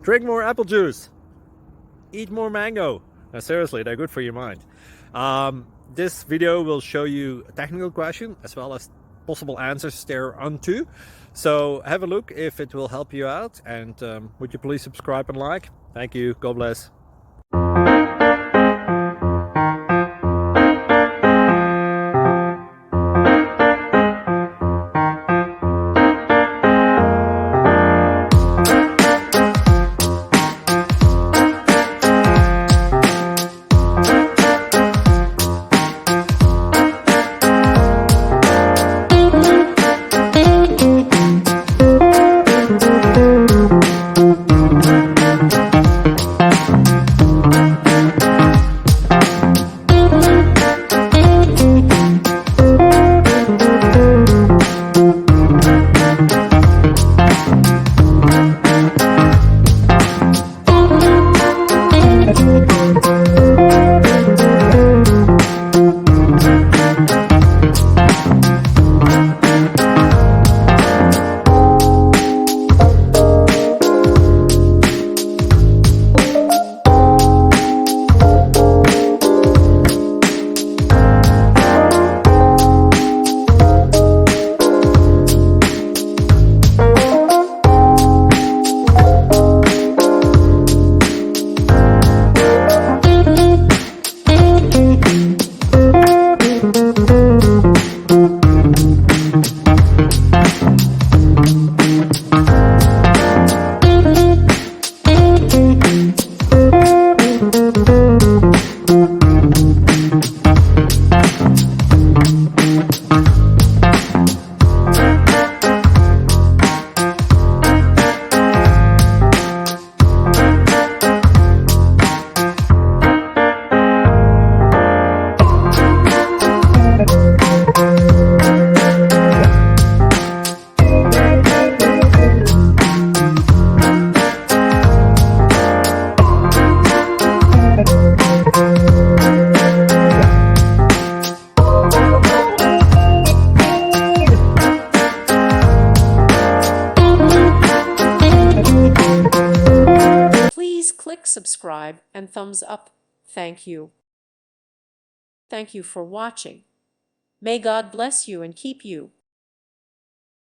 Drink more apple juice. Eat more mango. Now, seriously, they're good for your mind. This video will show you a technical question as well as possible answers thereunto. So have a look if it will help you out, and would you please subscribe and like? Thank you. God bless. Please click subscribe and thumbs up. Thank you. Thank you for watching. May God bless you and keep you.